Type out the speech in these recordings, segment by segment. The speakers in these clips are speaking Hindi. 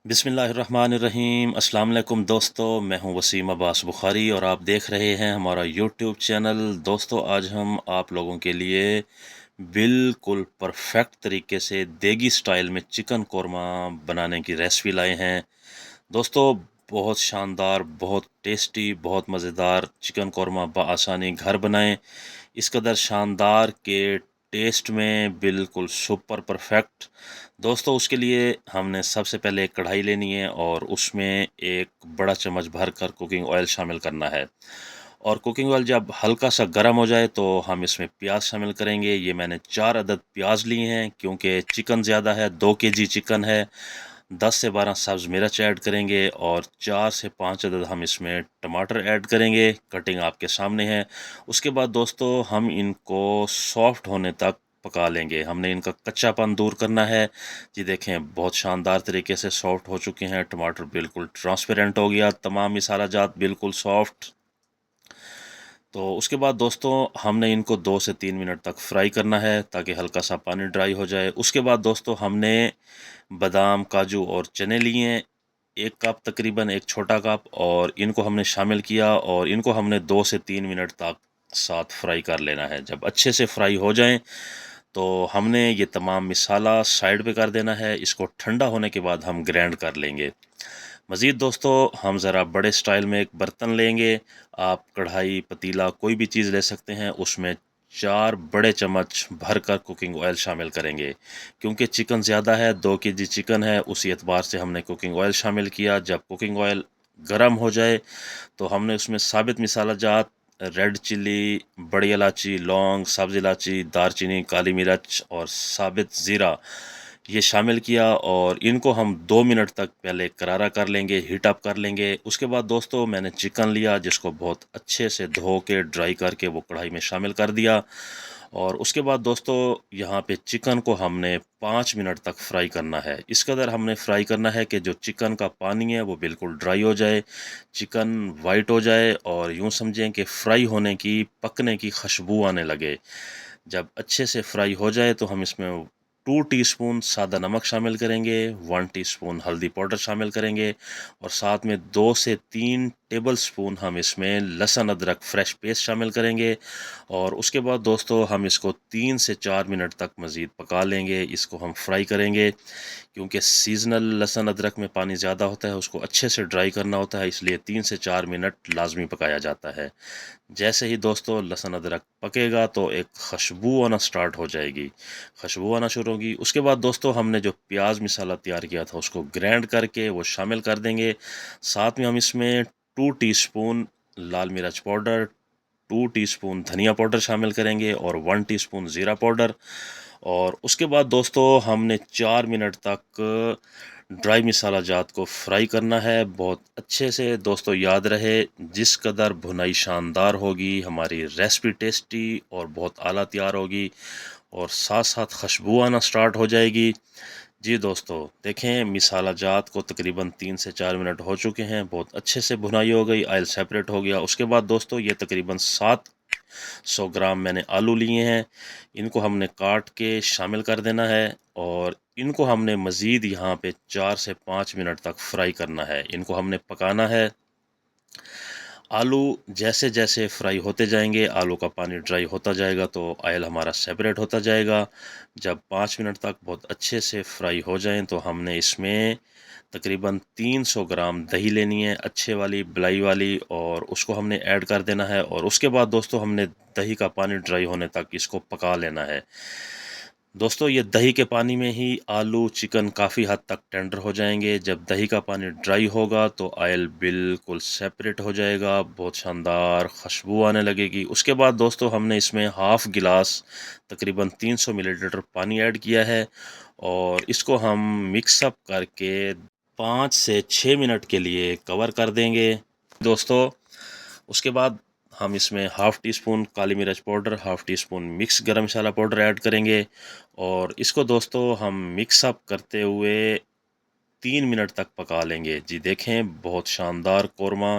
बिस्मिल्लाहिर्रहमानिर्रहीम। अस्सलाम वालेकुम दोस्तों, मैं हूं वसीम अब्बास बुखारी और आप देख रहे हैं हमारा यूट्यूब चैनल। दोस्तों, आज हम आप लोगों के लिए बिल्कुल परफेक्ट तरीके से देगी स्टाइल में चिकन कौरमा बनाने की रेसिपी लाए हैं। दोस्तों, बहुत शानदार, बहुत टेस्टी, बहुत मज़ेदार चिकन कौरमा बआसानी घर बनाएं। इस कदर शानदार के टेस्ट में बिल्कुल सुपर परफेक्ट। दोस्तों, उसके लिए हमने सबसे पहले एक कढ़ाई लेनी है और उसमें एक बड़ा चम्मच भर कर कुकिंग ऑयल शामिल करना है। और कुकिंग ऑयल जब हल्का सा गर्म हो जाए तो हम इसमें प्याज शामिल करेंगे। ये मैंने 4 अदद प्याज लिए हैं क्योंकि चिकन ज़्यादा है, 2 केजी चिकन है। 10 से 12 सब्ज़ मिर्च ऐड करेंगे और 4 से 5 अदद हम इसमें टमाटर ऐड करेंगे। कटिंग आपके सामने है। उसके बाद दोस्तों, हम इनको सॉफ्ट होने तक पका लेंगे। हमने इनका कच्चापन दूर करना है। जी देखें, बहुत शानदार तरीके से सॉफ्ट हो चुके हैं। टमाटर बिल्कुल ट्रांसपेरेंट हो गया, तमाम मसाला जात बिल्कुल सॉफ्ट। तो उसके बाद दोस्तों, हमने इनको 2 से 3 मिनट तक फ्राई करना है ताकि हल्का सा पानी ड्राई हो जाए। उसके बाद दोस्तों, हमने बादाम, काजू और चने लिए हैं, 1 कप तकरीबन, एक छोटा कप, और इनको हमने शामिल किया और इनको हमने 2 से 3 मिनट तक साथ फ्राई कर लेना है। जब अच्छे से फ्राई हो जाएं तो हमने ये तमाम मसाला साइड पे कर देना है। इसको ठंडा होने के बाद हम ग्राइंड कर लेंगे। मज़ीद दोस्तों, हम ज़रा बड़े स्टाइल में एक बर्तन लेंगे। आप कढ़ाई, पतीला, कोई भी चीज़ ले सकते हैं। उसमें 4 बड़े चम्मच भरकर कुकिंग ऑयल शामिल करेंगे। क्योंकि चिकन ज़्यादा है, 2 केजी चिकन है, उसी एतबार से हमने कुकिंग ऑयल शामिल किया। जब कुकिंग ऑयल गर्म हो जाए तो हमने उसमें साबित मसाला जात, रेड चिल्ली, बड़ी इलायची, लौंग, सब्ज़ इलायची, दारचीनी, काली मिर्च और साबित ज़ीरा ये शामिल किया और इनको हम 2 मिनट तक पहले करारा कर लेंगे, हीट अप कर लेंगे। उसके बाद दोस्तों, मैंने चिकन लिया जिसको बहुत अच्छे से धो के ड्राई करके वो कढ़ाई में शामिल कर दिया। और उसके बाद दोस्तों, यहाँ पे चिकन को हमने 5 मिनट तक फ्राई करना है। इस कदर हमने फ्राई करना है कि जो चिकन का पानी है वो बिल्कुल ड्राई हो जाए, चिकन वाइट हो जाए और यूँ समझें कि फ्राई होने की, पकने की खुशबू आने लगे। जब अच्छे से फ्राई हो जाए तो हम इसमें 2 टीस्पून सादा नमक शामिल करेंगे, 1 टीस्पून हल्दी पाउडर शामिल करेंगे और साथ में 2 से 3 टेबल स्पून हम इसमें लहसुन अदरक फ्रेश पेस्ट शामिल करेंगे। और उसके बाद दोस्तों, हम इसको 3 से 4 मिनट तक मज़ीद पका लेंगे। इसको हम फ्राई करेंगे क्योंकि सीज़नल लहसुन अदरक में पानी ज़्यादा होता है, उसको अच्छे से ड्राई करना होता है, इसलिए 3 से 4 मिनट लाजमी पकाया जाता है। जैसे ही दोस्तों लहसुन अदरक पकेगा तो एक खुशबू आना स्टार्ट हो जाएगी, खुशबू आना शुरू होगी। उसके बाद दोस्तों, हमने जो प्याज मसाला तैयार किया था उसको ग्राइंड करके वो शामिल कर देंगे। साथ में हम इसमें 2 टीस्पून लाल मिर्च पाउडर, 2 टीस्पून धनिया पाउडर शामिल करेंगे और 1 टीस्पून ज़ीरा पाउडर। और उसके बाद दोस्तों, हमने 4 मिनट तक ड्राई मसाला जात को फ्राई करना है बहुत अच्छे से। दोस्तों, याद रहे, जिस कदर भुनाई शानदार होगी हमारी रेसिपी टेस्टी और बहुत आला तैयार होगी और साथ साथ खुशबू आना स्टार्ट हो जाएगी। जी दोस्तों, देखें, मसाला जात को तकरीबन 3 से 4 मिनट हो चुके हैं, बहुत अच्छे से भुनाई हो गई, ऑयल सेपरेट हो गया। उसके बाद दोस्तों, ये तकरीबन 700 ग्राम मैंने आलू लिए हैं। इनको हमने काट के शामिल कर देना है और इनको हमने मज़ीद यहाँ पे 4 से 5 मिनट तक फ्राई करना है। इनको हमने पकाना है। आलू जैसे जैसे फ्राई होते जाएंगे, आलू का पानी ड्राई होता जाएगा तो ऑयल हमारा सेपरेट होता जाएगा। जब 5 मिनट तक बहुत अच्छे से फ्राई हो जाएं तो हमने इसमें तकरीबन 300 ग्राम दही लेनी है, अच्छे वाली, बलाई वाली, और उसको हमने ऐड कर देना है। और उसके बाद दोस्तों, हमने दही का पानी ड्राई होने तक इसको पका लेना है। दोस्तों, ये दही के पानी में ही आलू, चिकन काफ़ी हद तक टेंडर हो जाएंगे। जब दही का पानी ड्राई होगा तो ऑयल बिल्कुल सेपरेट हो जाएगा, बहुत शानदार खुशबू आने लगेगी। उसके बाद दोस्तों, हमने इसमें हाफ़ गिलास तकरीबन 300 मिलीलीटर पानी ऐड किया है और इसको हम मिक्सअप करके 5 से 6 मिनट के लिए कवर कर देंगे। दोस्तों, उसके बाद हम इसमें हाफ़ टी स्पून काली मिर्च powder, half tea spoon mix गरम मसाला पाउडर ऐड करेंगे और इसको दोस्तों हम मिक्स अप करते हुए 3 मिनट तक पका लेंगे। जी देखें, बहुत शानदार कौरमा।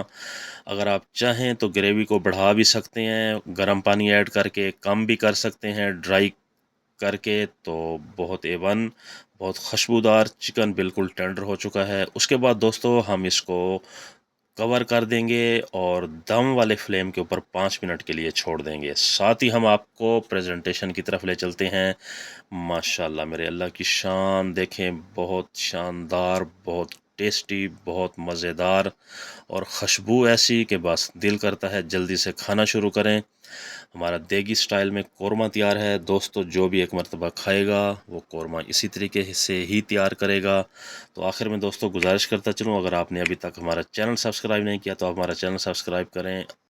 अगर आप चाहें तो ग्रेवी को बढ़ा भी सकते हैं, गर्म पानी ऐड करके कम भी कर सकते हैं ड्राई करके, तो बहुत एवन बहुत खुशबूदार चिकन बिल्कुल टेंडर हो चुका है। उसके बाद दोस्तों हम इसको कवर कर देंगे और दम वाले फ्लेम के ऊपर 5 मिनट के लिए छोड़ देंगे। साथ ही हम आपको प्रेजेंटेशन की तरफ ले चलते हैं। माशाल्लाह मेरे अल्लाह की शान देखें, बहुत शानदार, बहुत टेस्टी, बहुत मज़ेदार और खुशबू ऐसी कि बस दिल करता है जल्दी से खाना शुरू करें। हमारा देगी स्टाइल में कोरमा तैयार है दोस्तों। जो भी एक मरतबा खाएगा वो कोरमा इसी तरीके से ही तैयार करेगा। तो आखिर में दोस्तों गुजारिश करता चलूँ, अगर आपने अभी तक हमारा चैनल सब्सक्राइब नहीं किया तो आप हमारा चैनल सब्सक्राइब करें।